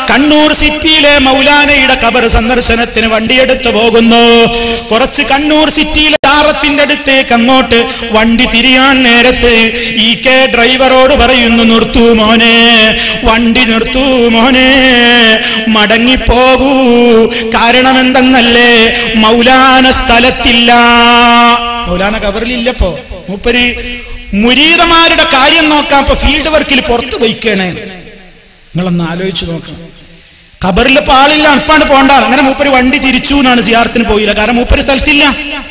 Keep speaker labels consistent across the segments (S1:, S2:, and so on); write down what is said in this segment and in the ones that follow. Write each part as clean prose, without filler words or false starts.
S1: കണ്ണൂർ സിറ്റിയിലെ മൗലാനയുടെ ഖബർ സന്ദർശനത്തിന് വണ്ടിയെടുത്ത് പോകുന്നു. കുറച്ച് കണ്ണൂർ സിറ്റിയിലെ ജാറത്തിന്റെ അടുത്തേക്ക് അങ്ങോട്ട് വണ്ടി തിരിയാൻ നേരത്ത് ഡ്രൈവറോട് പറയുന്നു, നിർത്തൂ മോനെ, വണ്ടി നിർത്തൂ മോനെ, മടങ്ങിപ്പോകൂ. കാരണം എന്തെന്നല്ലേ, മൗലാന സ്ഥലത്തില്ല, മൗലാന ഖബറിലില്ലപ്പോ. മൂപ്പര് മുരീദമാരുടെ കാര്യം നോക്കാം, ഇപ്പൊ ഫീൽഡ് വർക്കിൽ പുറത്തു പോയിക്കണേ. നിങ്ങളൊന്ന് ആലോചിച്ച് നോക്കണം, ഖബറിലിപ്പോ ആളില്ല, അപ്പാണ് പോണ്ട. അങ്ങനെ മൂപ്പര് വണ്ടി തിരിച്ചു എന്നാണ് സിയാറത്തിന് പോയില്ല, കാരണം മൂപ്പര് സ്ഥലത്തില്ല,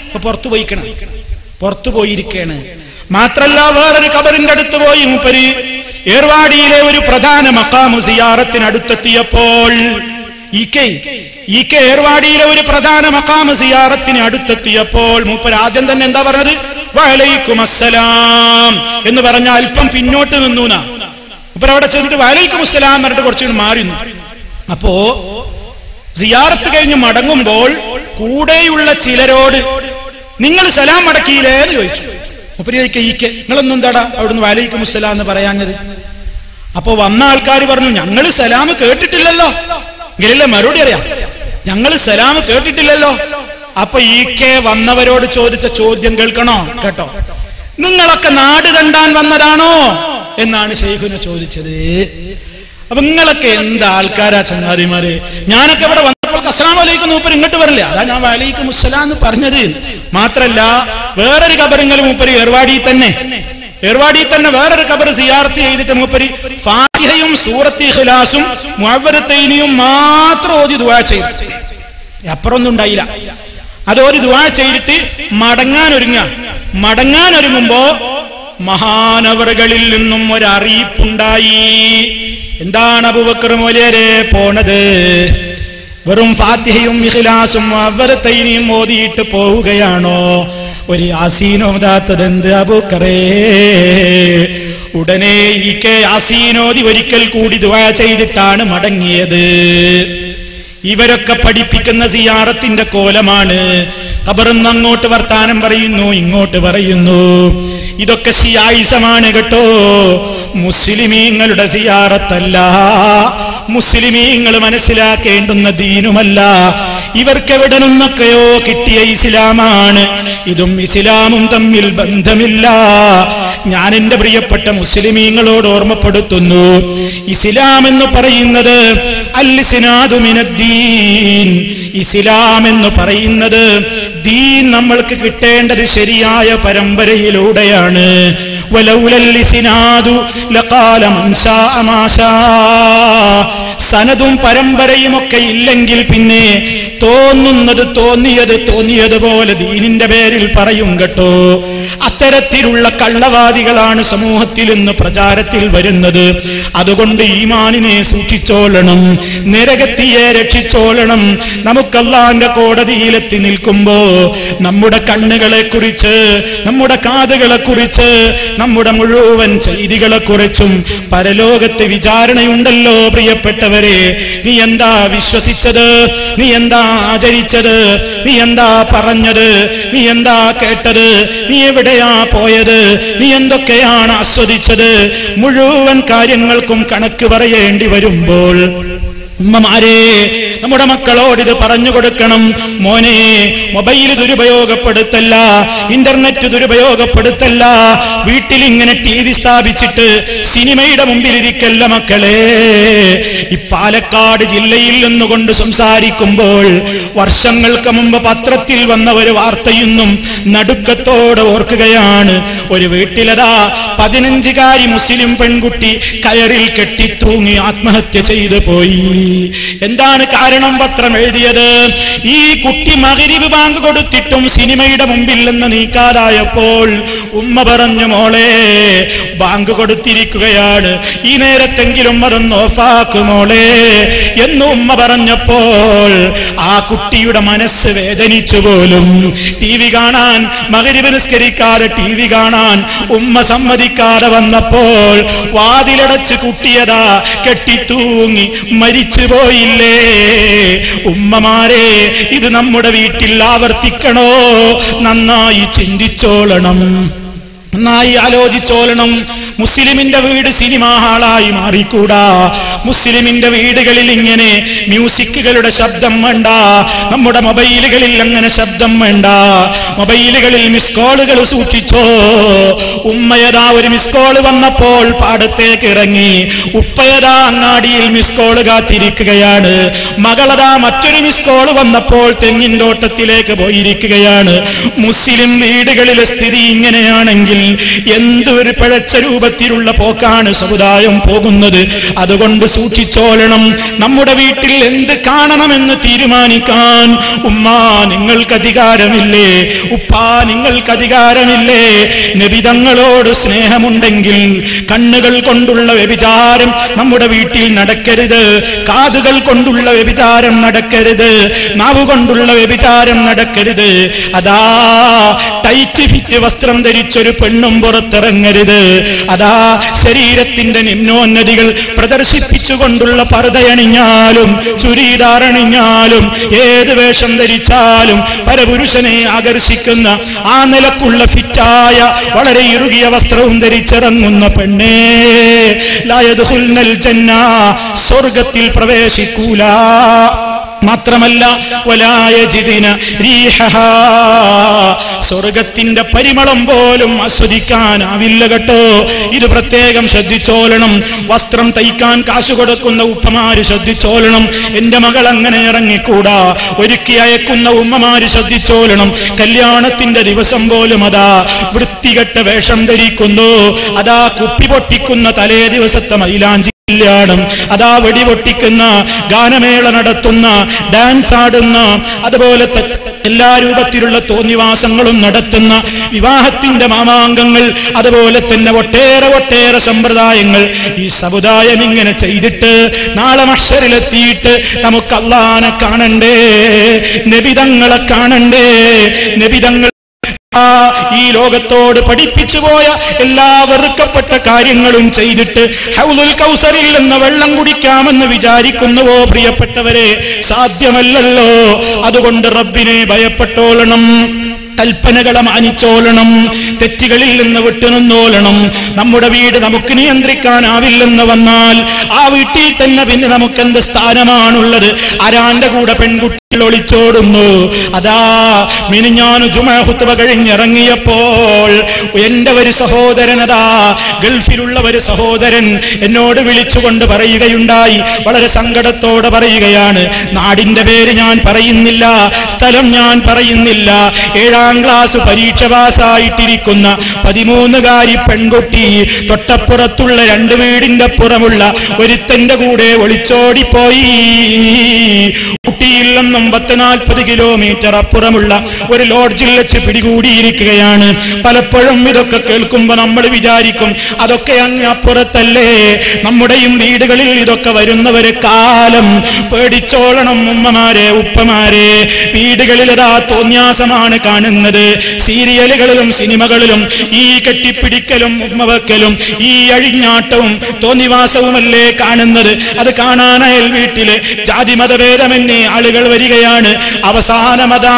S1: ഇപ്പൊ പുറത്തു പോയിക്കണം, പുറത്തു പോയിരിക്കണ്. മാത്രല്ല വേറൊരു ഖബറിന്റെ അടുത്ത് പോയി മൂപ്പര്. ഏർവാടിയിലെ ഒരു പ്രധാന മഖാമു സിയാറത്തിന് അടുത്തെത്തിയപ്പോൾ ഏർവാടിയിലെ ഒരു പ്രധാന മഖാമു സിയാറത്തിന് അടുത്തെത്തിയപ്പോൾ മൂപ്പര് ആദ്യം തന്നെ എന്താ പറഞ്ഞത്? വഅലൈക്കും അസ്സലാം എന്ന് പറഞ്ഞ അല്പം പിന്നോട്ട് നിന്നൂനാ. മൂപ്പര് അവിടെ ചെന്നിട്ട് വഅലൈക്കും അസ്സലാം എന്ന് പറഞ്ഞിട്ട് കുറച്ചുകൂടി മാറി നിന്നു. അപ്പോ സിയാറത്ത് കഴിഞ്ഞ് മടങ്ങുമ്പോൾ കൂടെയുള്ള ചിലരോട് നിങ്ങൾ സലാം മടക്കിയില്ലേ എന്ന് ചോദിച്ചു. മൂപ്പര് നിങ്ങളൊന്നും എന്താടാ അവിടുന്ന് വഅലൈക്കും അസ്സലാം എന്ന് പറയാഞ്ഞത്? അപ്പോ വന്ന ആൾക്കാർ പറഞ്ഞു, ഞങ്ങൾ സലാം കേട്ടിട്ടില്ലല്ലോ. എങ്കിലല്ലേ മറുപടി അറിയാം, ഞങ്ങൾ സലാം കേട്ടിട്ടില്ലല്ലോ. അപ്പൊ വന്നവരോട് ചോദിച്ച ചോദ്യം കേൾക്കണോ? കേട്ടോ, നിങ്ങളൊക്കെ നാട് കണ്ടാൻ വന്നതാണോ എന്നാണ് ശൈഖുന ചോദിച്ചത്. അപ്പൊ നിങ്ങളൊക്കെ എന്താ ആൾക്കാരാ ചങ്ങാതിമാര്? ഞാനൊക്കെ ഇവിടെ വന്നപ്പോൾ അസ്സലാമു അലൈക്കും മൂപ്പര് ഇങ്ങോട്ട് വരില്ല, അതാ ഞാൻ വഅലൈക്കും അസ്സലാം എന്ന് പറഞ്ഞത്. മാത്രല്ല വേറൊരു ഖബറിങ്ങൽ മൂപ്പര് ഏർവാടി തന്നെ വേറൊരു ഖബർ സിയാറത്ത് ചെയ്തിട്ട് മൂപ്പര് ഫാത്തിഹയും സൂറത്ത് ഇഖ്ലാസും മുഅവ്വദത്തൈനിയും മാത്രം ഓതി ദുആ ചെയ്തു, അപ്പുറമൊന്നും ഉണ്ടായില്ല. അതോര് ദുആ ചെയ്തിട്ട് മടങ്ങാനൊരുങ്ങുമ്പോ മഹാനവറുകളിൽ നിന്നും ഒരറിയിപ്പുണ്ടായി. എന്താണ് അബൂബക്കർ മൗലവിയെ പോണത്? വെറും ഫാത്തിഹയും ഇഖ്ലാസും മുഅവ്വദത്തൈനിയും ഓതിയിട്ട് പോവുകയാണോ? ഒരു യാസീനോദാത്തതെന്ത് അബൂബക്കറേ? ഉടനെ യാസീനോദി ഒരിക്കൽ കൂടി ദുആ ചെയ്തിട്ടാണ് മടങ്ങിയത്. ഇവരൊക്കെ പഠിപ്പിക്കുന്ന സിയാറത്തിന്റെ കോലമാണ്. ഖബറിന്ന് അങ്ങോട്ട് വർത്താനം പറയുന്നു, ഇങ്ങോട്ട് പറയുന്നു. ഇതൊക്കെ ശിയായിസമാണ് കേട്ടോ, മുസ്ലിമീങ്ങളുടെ സിയാറത്തല്ല. മുസ്ലിമീങ്ങൾ മനസ്സിലാക്കേണ്ടുന്ന ദീനുമല്ല. ഇവർക്ക് എവിടെ നിന്നൊക്കെയോ കിട്ടിയ ഇസ്ലാമാണ്. ഇതും ഇസ്ലാമും തമ്മിൽ ബന്ധമില്ല. ഞാൻ എന്റെ പ്രിയപ്പെട്ട മുസ്ലിമീങ്ങളോട് ഓർമ്മപ്പെടുത്തുന്നു, ഇസ്ലാം എന്ന് പറയുന്നത് അൽ-ഇസ്നാദു മിനദ്ദീൻ, ഇസ്ലാം എന്ന് പറയുന്നത് ദീൻ നമ്മൾക്ക് കിട്ടേണ്ടത് ശരിയായ പരമ്പരയിലൂടെയാണ്. വലൗലൽ ഇസ്നാദു ലഖാല മൻ ശാഅ മാ ശാ. സനദും പരമ്പരയും ഒക്കെ ഇല്ലെങ്കിൽ പിന്നെ തോന്നിയതുപോലെ ദീനിന്റെ പേരിൽ പറയും കേട്ടോ. അത്തരത്തിലുള്ള കള്ളവാദികളാണ് സമൂഹത്തിൽ ഇന്ന് പ്രചാരത്തിൽ വരുന്നത്. അതുകൊണ്ട് ഈമാനിനെ സൂക്ഷിച്ചോളണം, നരകത്തിയെ രക്ഷിച്ചോളണം. നമുക്ക് അല്ലാഹുവിന്റെ കോടതിയിലെത്തി നിൽക്കുമ്പോ നമ്മുടെ കണ്ണുകളെ കുറിച്ച്, നമ്മുടെ കാതുകളെ കുറിച്ച്, നമ്മുടെ മുഴുവൻ ചെയ്തികളെ കുറിച്ചും പരലോകത്ത് വിചാരണയുണ്ടല്ലോ പ്രിയപ്പെട്ടവരെ. നീ എന്താ വിശ്വസിച്ചത്? നീ എന്താ ആചരിച്ചത്? നീ എന്താ പറഞ്ഞത്? നീ എന്താ കേട്ടത്? നീ എവിടെയാ പോയത്? നീ എന്തൊക്കെയാണ് ആസ്വദിച്ചത്? മുഴുവൻ കാര്യങ്ങൾക്കും കണക്ക് പറയേണ്ടി വരുമ്പോൾ ഉമ്മമാരെ, നമ്മുടെ മക്കളോട് ഇത് പറഞ്ഞു കൊടുക്കണം. മോനെ, മൊബൈൽ ദുരുപയോഗപ്പെടുത്തല്ല, ഇന്റർനെറ്റ് ദുരുപയോഗപ്പെടുത്തല്ല. വീട്ടിൽ ഇങ്ങനെ TV സ്ഥാപിച്ചിട്ട് സിനിമയുടെ മുമ്പിലിരിക്കല്ല മക്കളെ. ഈ പാലക്കാട് ജില്ലയിൽ നിന്നുകൊണ്ട് സംസാരിക്കുമ്പോൾ വർഷങ്ങൾക്ക് മുമ്പ് പത്രത്തിൽ വന്ന ഒരു വാർത്തയൊന്നും നടുക്കത്തോടെ ഓർക്കുകയാണ്. ഒരു വീട്ടിലതാ 15കാരി മുസ്ലിം പെൺകുട്ടി കയറിൽ കെട്ടിത്തൂങ്ങി ആത്മഹത്യ ചെയ്തു പോയി. എന്താണ് കാരണം? പത്രം എഴുതിയത്, ഈ കുട്ടി മഗ്രിബ് ബാങ്ക് കൊടുത്തിട്ടും സിനിമയുടെ മുമ്പിൽ നിന്ന് നീക്കാതായപ്പോൾ ഉമ്മ പറഞ്ഞു, മോളെ ബാങ്ക് കൊടുത്തിരിക്കുകയാണ്, ഈ നേരത്തെങ്കിലും അതൊന്ന് ഓഫാക്കു മോളെ എന്ന് ഉമ്മ പറഞ്ഞപ്പോൾ ആ കുട്ടിയുടെ മനസ്സ് വേദനിച്ചു പോലും. TV കാണാൻ, മഗ്രിബ് നിസ്കരിക്കാതെ TV കാണാൻ ഉമ്മ സമ്മതിക്കാതെ വന്നപ്പോൾ വാതിലടച്ച് കുട്ടിയതാ കെട്ടിത്തൂങ്ങി മരിച്ചു പോയില്ലേ. ഉമ്മമാരെ, ഇത് നമ്മുടെ വീട്ടിൽ ആവർത്തിക്കണോ? നന്നായി ചിന്തിച്ചോളണം, നന്നായി ആലോചിച്ചോളണം. മുസ്ലിമിന്റെ വീട് സിനിമാ ഹാളായി മാറിക്കൂടാ. മുസ്ലിമിന്റെ വീടുകളിൽ ഇങ്ങനെ മ്യൂസിക്കുകളുടെ ശബ്ദം വേണ്ട. നമ്മുടെ മൊബൈലുകളിൽ അങ്ങനെ ശബ്ദം വേണ്ട. മൊബൈലുകളിൽ മിസ് കോളുകൾ സൂക്ഷിച്ചോ. ഉമ്മയതാ ഒരു മിസ് കോള് വന്നപ്പോൾ പാടത്തേക്ക് ഇറങ്ങി, ഉപ്പയതാ അങ്ങാടിയിൽ മിസ് കോള് കാത്തിരിക്കുകയാണ്. മകളതാ മറ്റൊരു മിസ് കോള് വന്നപ്പോൾ തെങ്ങിൻതോട്ടത്തിലേക്ക് പോയിരിക്കുകയാണ്. മുസ്ലിം വീടുകളിലെ സ്ഥിതി ഇങ്ങനെയാണെങ്കിൽ എന്തൊരു പിഴച്ച രൂപത്തിലുള്ള പോക്കാണ് സമുദായം പോകുന്നത്. അതുകൊണ്ട് സൂക്ഷിച്ചോളണം. നമ്മുടെ വീട്ടിൽ എന്ത് കാണണമെന്ന് തീരുമാനിക്കാൻ ഉമ്മ നിങ്ങൾക്ക് അധികാരമില്ലേ? ഉപ്പാ നിങ്ങൾക്ക് അധികാരമില്ലേ? നബിതങ്ങളോട് സ്നേഹമുണ്ടെങ്കിൽ കണ്ണുകൾ കൊണ്ടുള്ള വ്യഭിചാരം നമ്മുടെ വീട്ടിൽ നടക്കരുത്. കാതുകൾ കൊണ്ടുള്ള വ്യഭിചാരം നടക്കരുത്. നാവ് കൊണ്ടുള്ള വ്യഭിചാരം നടക്കരുത്. അതാ ടൈറ്റ് ഫിറ്റ് വസ്ത്രം ധരിച്ചൊരു പെണ്ണും പുറത്തിറങ്ങരുത്. അതാ ശരീരത്തിന്റെ നിമ്നോന്നതികൾ പ്രദർശിപ്പിച്ചുകൊണ്ടുള്ള പർദ്ദയണിഞ്ഞാലും ചുരിദാറണിഞ്ഞാലും ഏത് വേഷം ധരിച്ചാലും പരപുരുഷനെ ആകർഷിക്കുന്ന ആ നിലക്കുള്ള ഫിറ്റായ വളരെ ഇറുകിയ വസ്ത്രവും ധരിച്ചിറങ്ങുന്ന പെണ്ണേ, ലാ യദ്ഖുൽനൽ ജന്ന, സ്വർഗത്തിൽ പ്രവേശിക്കൂല. മാത്രമല്ല വലാ യജിദിന റീഹഹാ, സ്വർഗത്തിന്റെ പരിമളം പോലും ആസ്വദിക്കാനാവില്ല കേട്ടോ. ഇത് പ്രത്യേകം ശ്രദ്ധിച്ചോളണം. വസ്ത്രം തയ്ക്കാൻ കാശ് കൊടുക്കുന്ന ഉപ്പമാര് ശ്രദ്ധിച്ചോളണം. എന്റെ മകൾ അങ്ങനെ ഇറങ്ങിക്കൂടാ. ഒരുക്കി അയക്കുന്ന ഉമ്മമാര് ശ്രദ്ധിച്ചോളണം. കല്യാണത്തിന്റെ ദിവസം പോലും അതാ വൃത്തികെട്ട വേഷം ധരിക്കുന്നു. അതാ കുപ്പി പൊട്ടിക്കുന്ന തലേ ദിവസത്തെ മൈലാഞ്ചി കല്യാണം, അതാ വെടിപൊട്ടിക്കുന്ന, ഗാനമേള നടത്തുന്ന, ഡാൻസ് ആടുന്ന, അതുപോലത്തെ എല്ലാ രൂപത്തിലുള്ള തോന്നിവാസങ്ങളും നടത്തുന്ന വിവാഹത്തിന്റെ മാമാങ്കങ്ങൾ, അതുപോലെ തന്നെ ഒട്ടേറെ സമ്പ്രദായങ്ങൾ ഈ സമുദായം ഇങ്ങനെ ചെയ്തിട്ട് നാളെ മഹ്ശറിലെത്തിയിട്ട് നമുക്ക് അല്ലാഹനെ കാണണ്ടേ, നബിതങ്ങളെ കാണണ്ടേ. നബിതങ്ങൾ ഈ ലോകത്തോട് പഠിപ്പിച്ചു പോയ എല്ലാ വെറുക്കപ്പെട്ട കാര്യങ്ങളും ചെയ്തിട്ട് ഹൗലുൽ കൗസറിൽ നിന്ന് വെള്ളം കുടിക്കാമെന്ന് വിചാരിക്കുന്നുവോ പ്രിയപ്പെട്ടവരെ? സാധ്യമല്ലല്ലോ. അതുകൊണ്ട് റബ്ബിനെ ഭയപ്പെട്ടോളണം. കൽപ്പനകളെ മാനിച്ചോളണം. തെറ്റുകളിൽ നിന്ന് വിട്ടുനിന്നോളണം. നമ്മുടെ വീട് നമുക്ക് നിയന്ത്രിക്കാനാവില്ലെന്ന് വന്നാൽ ആ വീട്ടിൽ തന്നെ പിന്നെ നമുക്ക് എന്ത് സ്ഥാനമാണുള്ളത്? ആരാന്റെ കൂടെ പെൺകുട്ടികൾ ഒളിച്ചോടുന്നു. അതാ മിനിഞ്ഞാന്ന് ജുമാ ഖുത്ബ കഴിഞ്ഞിറങ്ങിയപ്പോൾ എന്റെ ഒരു സഹോദരൻ, അതാ ഗൾഫിലുള്ള ഒരു സഹോദരൻ എന്നോട് വിളിച്ചുകൊണ്ട് പറയുകയുണ്ടായി. വളരെ സങ്കടത്തോടെ പറയുകയാണ്. നാടിന്റെ പേര് ഞാൻ പറയുന്നില്ല, സ്ഥലം ഞാൻ പറയുന്നില്ല. 7ാം ക്ലാസ് പരീക്ഷ പാസ്സായിട്ടിരിക്കുന്ന 13കാരി പെൺകുട്ടി തൊട്ടപ്പുറത്തുള്ള 2 വീടിന്റെ അപ്പുറമുള്ള ഒരുത്തന്റെ കൂടെ ഒളിച്ചോടിപ്പോയി. ഊട്ടിയിൽ നിന്നും 40 കിലോമീറ്റർ അപ്പുറമുള്ള ഒരു ലോഡ്ജിൽ വെച്ച് പിടികൂടിയിരിക്കുകയാണ്. പലപ്പോഴും ഇതൊക്കെ കേൾക്കുമ്പോ നമ്മൾ വിചാരിക്കും അതൊക്കെ അങ്ങ് അപ്പുറത്തല്ലേ. നമ്മുടെയും വീടുകളിൽ ഇതൊക്കെ വരുന്നവര് കാലം പേടിച്ചോളണം. ഉമ്മമാരെ, ഉപ്പമാരെ, വീടുകളിൽ അതാ തോന്യാസമാണ് കാണുന്നത്. സീരിയലുകളിലും സിനിമകളിലും ഈ കെട്ടിപ്പിടിക്കലും ഉമ്മവെക്കലും ഈ അഴിഞ്ഞാട്ടവും തോന്നിവാസവുമല്ലേ കാണുന്നത്. അത് കാണാൻ അയൽ വീട്ടില് ജാതി മതഭേദമെന്നേ ആളുകൾ വരികയാണ്. അവസാനമതാ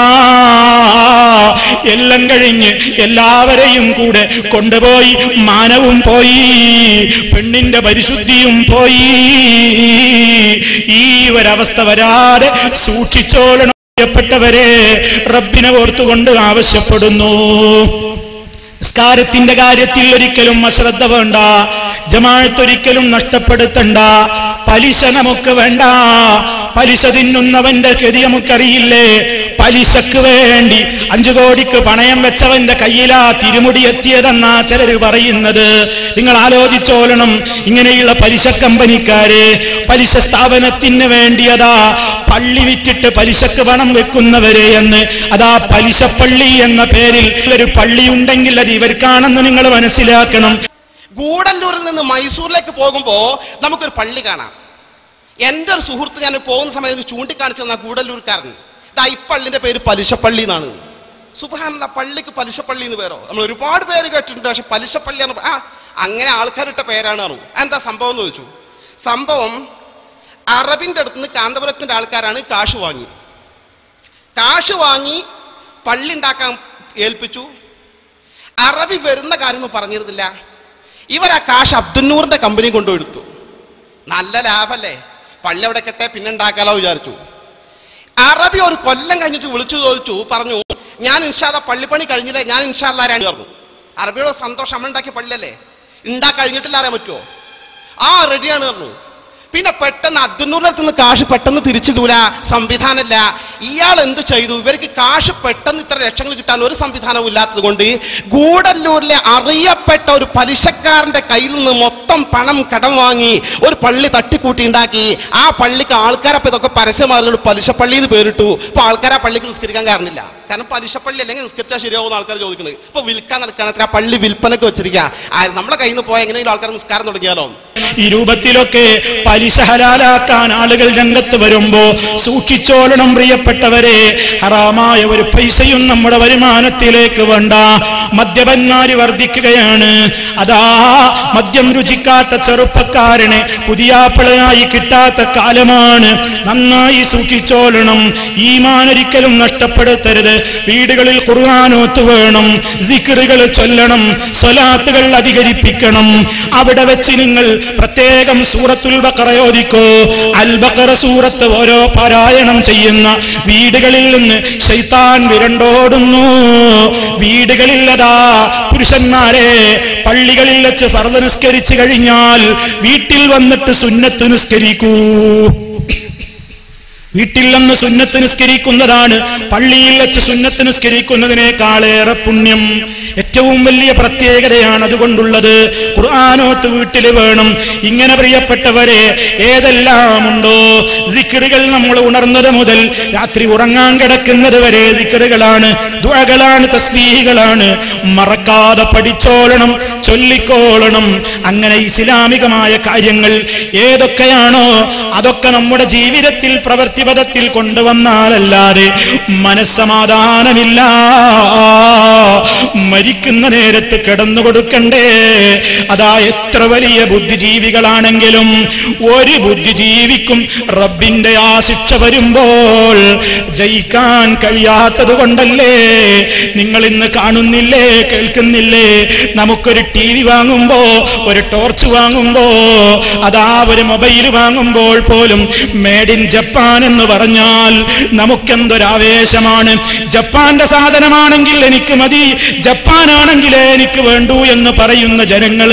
S1: എല്ലാം കഴിഞ്ഞ് എല്ലാവരെയും കൂടെ കൊണ്ടുപോയി. മാനവും പോയി, പെണ്ണിന്റെ പരിശുദ്ധിയും പോയി. ഈ ഒരവസ്ഥ വരാതെ സൂക്ഷിച്ചോളണം പ്രിയപ്പെട്ടവരെ. റബ്ബിനെ ഓർത്തുകൊണ്ട് ആവശ്യപ്പെടുന്നു. നിസ്കാരത്തിന്റെ കാര്യത്തിൽ ഒരിക്കലും അശ്രദ്ധ വേണ്ട. ജമാഅത്ത് ഒരിക്കലും നഷ്ടപ്പെടുത്തണ്ട. പലിശ നമുക്ക് വേണ്ട. പലിശ തിന്നുന്നവന്റെ ഗതി നമുക്കറിയില്ലേ? പലിശക്ക് വേണ്ടി 5 കോടിക്ക് പണയം വെച്ചവന്റെ കയ്യിലാ തിരുമുടി എത്തിയതെന്നാ ചിലർ പറയുന്നത്. നിങ്ങൾ ആലോചിച്ചോളണം. ഇങ്ങനെയുള്ള പലിശ കമ്പനിക്കാര്, പലിശ സ്ഥാപനത്തിന് വേണ്ടിയതാ പള്ളി വിറ്റിട്ട് പലിശക്ക് പണം വെക്കുന്നവരെ എന്ന്, അതാ പലിശപ്പള്ളി എന്ന പേരിൽ ഒരു പള്ളി ഉണ്ടെങ്കിൽ അത് ഇവർക്കാണെന്ന് നിങ്ങൾ മനസ്സിലാക്കണം.
S2: ഗൂഡല്ലൂരിൽ നിന്ന് മൈസൂരിലേക്ക് പോകുമ്പോ നമുക്കൊരു പള്ളി കാണാം. എൻ്റെ ഒരു സുഹൃത്ത് ഞാൻ പോകുന്ന സമയത്ത് ചൂണ്ടിക്കാണിച്ചു തന്ന ഗൂഡല്ലൂർക്കാരൻ, ഈ പള്ളിന്റെ പേര് പലിശപ്പള്ളി എന്നാണ്. സുബ്ഹാനല്ലാഹ്, പള്ളിക്ക് പലിശപ്പള്ളി എന്ന് പേരോ? നമ്മൾ ഒരുപാട് പേര് കേട്ടിട്ടുണ്ട്. പക്ഷെ പലിശപ്പള്ളി അങ്ങനെ ആൾക്കാരിട്ട പേരാണ്. എന്താ സംഭവം എന്ന് ചോദിച്ചു. സംഭവം അറബിന്റെ അടുത്ത് നിന്ന് കാന്തപുരത്തിന്റെ ആൾക്കാരാണ് കാശ് വാങ്ങി പള്ളി ഉണ്ടാക്കാൻ ഏൽപ്പിച്ചു. അറബി വരുന്ന കാര്യമൊന്നും പറഞ്ഞിരുന്നില്ല. ഇവർ ആ കാശ് അബ്ദുന്നൂറിന്റെ കമ്പനി കൊണ്ടുപോയെടുത്തു. നല്ല ലാഭല്ലേ, പള്ളി അവിടെ കെട്ടെ പിന്നെ ഉണ്ടാക്കാലോ വിചാരിച്ചു. അറബി ഒരു കൊല്ലം കഴിഞ്ഞിട്ട് വിളിച്ചു ചോദിച്ചു, പറഞ്ഞു ഞാൻ ഇൻഷാല്ലാ പള്ളിപ്പണി കഴിഞ്ഞില്ലേ, ഞാൻ ഇൻഷാല്ലാ പറഞ്ഞു. അറബിയുടെ സന്തോഷം, നമ്മൾ ഉണ്ടാക്കിയ പള്ളിയല്ലേ, കഴിഞ്ഞിട്ടില്ല അറിയാൻ പറ്റുമോ? ആ റെഡിയാണ് പറഞ്ഞു. പിന്നെ പെട്ടെന്ന് അബ്ദുന്നൂറിന്റെ അടുത്ത് നിന്ന് കാശ് പെട്ടെന്ന് തിരിച്ചിടൂല, സംവിധാനമില്ല. ഇയാൾ എന്ത് ചെയ്തു? ഇവർക്ക് കാശ് പെട്ടെന്ന് ഇത്ര ലക്ഷങ്ങൾ കിട്ടാൻ ഒരു സംവിധാനവും ഇല്ലാത്തത് കൊണ്ട് ഗൂഡല്ലൂരിലെ അറിയപ്പെട്ട ഒരു പലിശക്കാരന്റെ കയ്യിൽ നിന്ന് മൊത്തം പണം കടം വാങ്ങി ഒരു പള്ളി തട്ടിക്കൂട്ടി ഉണ്ടാക്കി. ആ പള്ളിക്ക് ആൾക്കാരപ്പം ഇതൊക്കെ പരസ്യമാറുകൾ പലിശപ്പള്ളി എന്ന് പേരിട്ടു. ഇപ്പൊ ആൾക്കാർ ആ പള്ളിക്ക് നിസ്കരിക്കാൻ കാരണമില്ല. കാരണം പലിശപ്പള്ളി അല്ലെങ്കിൽ നിസ്കരിച്ചാൽ ശരിയാവുന്ന ആൾക്കാർ ചോദിക്കുന്നത്. ഇപ്പൊ വിൽക്കാൻ നടക്കുകയാണ്, ആ പള്ളി വിൽപ്പനക്ക് വെച്ചിരിക്കുക. നമ്മളെ കയ്യിൽ നിന്ന് പോയാൽ എങ്ങനെയെങ്കിലും ആൾക്കാർ നിസ്കാരം തുടങ്ങിയാലോ?
S1: ഈ രൂപത്തിലൊക്കെ പലിശ ഹലാലാക്കാൻ ആളുകൾ രംഗത്ത് വരുമ്പോ സൂക്ഷിച്ചോളണം പ്രിയപ്പെട്ടവരെ. ഹറാമായ ഒരു പൈസയും നമ്മുടെ വരുമാനത്തിലേക്ക് വേണ്ട. മദ്യപന്മാര് വർദ്ധിക്കുകയാണ്. അതാ മദ്യം രുചിക്കാത്ത ചെറുപ്പക്കാരനെ പുതിയാപ്പിളയായി കിട്ടാത്ത കാലമാണ്. നന്നായി സൂക്ഷിച്ചോളണം. ഈമാൻ ഒരിക്കലും നഷ്ടപ്പെടുത്തരുത്. വീടുകളിൽ ഖുർആനോത്ത് വേണം, ദിക്റുകൾ ചൊല്ലണം, സ്വലാത്തുകൾ അധികരിപ്പിക്കണം. അവിടെ വെച്ച് നിങ്ങൾ പ്രത്യേകം സൂറത്തുൽ ബഖറ ഓതിക്കോ. അൽ ബഖറ സൂറത്ത് ഓരോ പാരായണം ചെയ്യുന്ന വീടുകളിൽ നിന്ന് ശൈത്താൻ വിരണ്ടോടുന്നു. വീടുകളിൽ അതാ പുരുഷന്മാരെ പള്ളികളിൽ വെച്ച് ഫർദ് നിസ്കരിച്ചു കഴിഞ്ഞാൽ വീട്ടിൽ വന്നിട്ട് സുന്നത്ത് നിസ്കരിക്കൂ. വീട്ടിൽ നിന്ന് സുന്നത്ത് നിസ്കരിക്കുന്നതാണ് പള്ളിയിൽ വെച്ച് സുന്നത്ത് നിസ്കരിക്കുന്നതിനേക്കാളേറെ പുണ്യം. ഏറ്റവും വലിയ പ്രത്യേകതയാണ് അതുകൊണ്ടുള്ളത്. ഖുർആനോത്ത് വീട്ടിൽ വേണം. ഇങ്ങനെ പ്രിയപ്പെട്ടവരെ ഏതെല്ലാം ഉണ്ടോ ദിക്റുകൾ, നമ്മൾ ഉണർന്നത് മുതൽ രാത്രി ഉറങ്ങാൻ കിടക്കുന്നത് വരെ ദിക്റുകളാണ്, ദുആകളാണ്, തസ്ബീഹുകളാണ്. മറക്കാതെ പഠിച്ചോളണം, ചൊല്ലിക്കോളണം. അങ്ങനെ ഇസ്ലാമികമായ കാര്യങ്ങൾ ഏതൊക്കെയാണോ അതൊക്കെ നമ്മുടെ ജീവിതത്തിൽ പ്രവൃത്തിപഥത്തിൽ കൊണ്ടുവന്നാലല്ലാതെ മനസ്സമാധാനമില്ല. മരിക്കുന്ന നേരത്ത് കിടന്നു കൊടുക്കണ്ടേ? അതാ എത്ര വലിയ ബുദ്ധിജീവികളാണെങ്കിലും ഒരു ബുദ്ധിജീവിക്കും റബ്ബിന്റെ ആ ശിക്ഷ വരുമ്പോൾ ജയിക്കാൻ കഴിയാത്തത് കൊണ്ടല്ലേ നിങ്ങൾ ഇന്ന് കാണുന്നില്ലേ, കേൾക്കുന്നില്ലേ? നമുക്കൊരു TV വാങ്ങുമ്പോ, ഒരു ടോർച്ച് വാങ്ങുമ്പോ, അതാ ഒരു മൊബൈൽ വാങ്ങുമ്പോൾ പോലും മേഡ് ഇൻ ജപ്പാൻ എന്ന് പറഞ്ഞാൽ നമുക്കെന്തൊരാവേശമാണ്. ജപ്പാന്റെ സാധനമാണെങ്കിൽ എനിക്ക് മതി, ജപ്പാനാണെങ്കിലേ എനിക്ക് വേണ്ടൂ എന്ന് പറയുന്ന ജനങ്ങൾ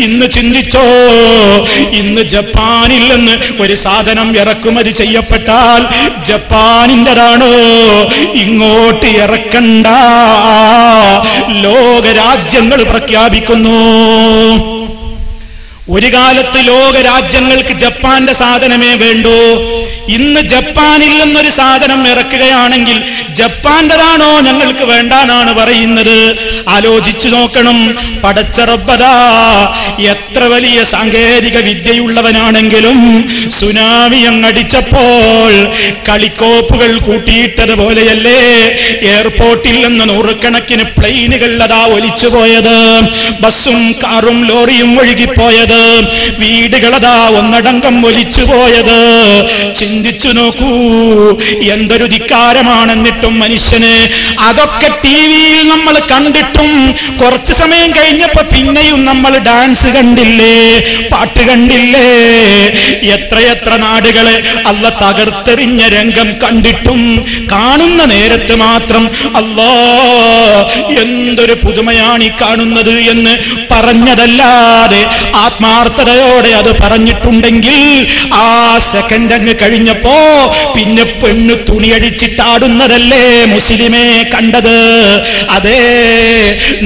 S1: ഇന്ന് ചിന്തിച്ചോ? ഇന്ന് ജപ്പാനിൽ നിന്ന് ഒരു സാധനം ഇറക്കുമതി ചെയ്യപ്പെട്ടാൽ ജപ്പാനിൻ്റെതാണോ? ഇങ്ങോട്ട് ഇറക്കണ്ട. ലോകരാജ്യങ്ങൾ പ്രഖ്യാപിക്കുന്നു. ഒരു കാലത്ത് ലോകരാജ്യങ്ങൾക്ക് ജപ്പാന്റെ സാധനമേ വേണ്ടൂ. ഇന്ന് ജപ്പാനിൽ നിന്നൊരു സാധനം ഇറക്കുകയാണെങ്കിൽ ജപ്പാന്റെതാണോ ഞങ്ങൾക്ക് വേണ്ടാനാണ് പറയുന്നത്. ആലോചിച്ചു നോക്കണം. പടച്ച റബ്ബദാ എത്ര വലിയ സാങ്കേതിക വിദ്യയുള്ളവനാണെങ്കിലും സുനാമി അങ്ങടിച്ചപ്പോൾ കളിക്കോപ്പുകൾ കൂട്ടിയിട്ടതുപോലെയല്ലേ എയർപോർട്ടിൽ നിന്ന് നൂറുകണക്കിന് പ്ലെയിനുകൾ അതാ ഒലിച്ചുപോയത്, ബസ്സും കാറും ലോറിയും ഒഴുകിപ്പോയത്, വീടുകളതാ ഒന്നടങ്കം ഒലിച്ചുപോയത്. ചിന്തിച്ചു നോക്കൂ, എന്തൊരു ധിക്കാരമാണെന്നിട്ടും മനുഷ്യന്. അതൊക്കെ ടിവിയിൽ നമ്മൾ കണ്ടിട്ടും കുറച്ചു സമയം കഴിഞ്ഞപ്പോ പിന്നെയും നമ്മൾ ഡാൻസ് കണ്ടില്ലേ, പാട്ട് കണ്ടില്ലേ? എത്രയെത്ര നാടുകളെ അല്ല തകർത്തെറിഞ്ഞ രംഗം കണ്ടിട്ടും കാണുന്ന നേരത്ത് മാത്രം അല്ലാ എന്തൊരു പുതുമയാണ് ഈ കാണുന്നത് എന്ന് പറഞ്ഞതല്ലാതെ ആത്മാർത്ഥതയോടെ അത് പറഞ്ഞിട്ടുണ്ടെങ്കിൽ ആ സെക്കൻഡ് അങ്ങ് കഴിഞ്ഞപ്പോ പിന്നെ പെണ്ണ് തുണിയടിച്ചിട്ടാടുന്നതല്ലേ മുസ്ലിമേ കണ്ടത്? അതേ,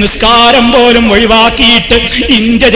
S1: നിസ്കാരം പോലും ഒഴിവാക്കിയിട്ട് ഇന്ത്യ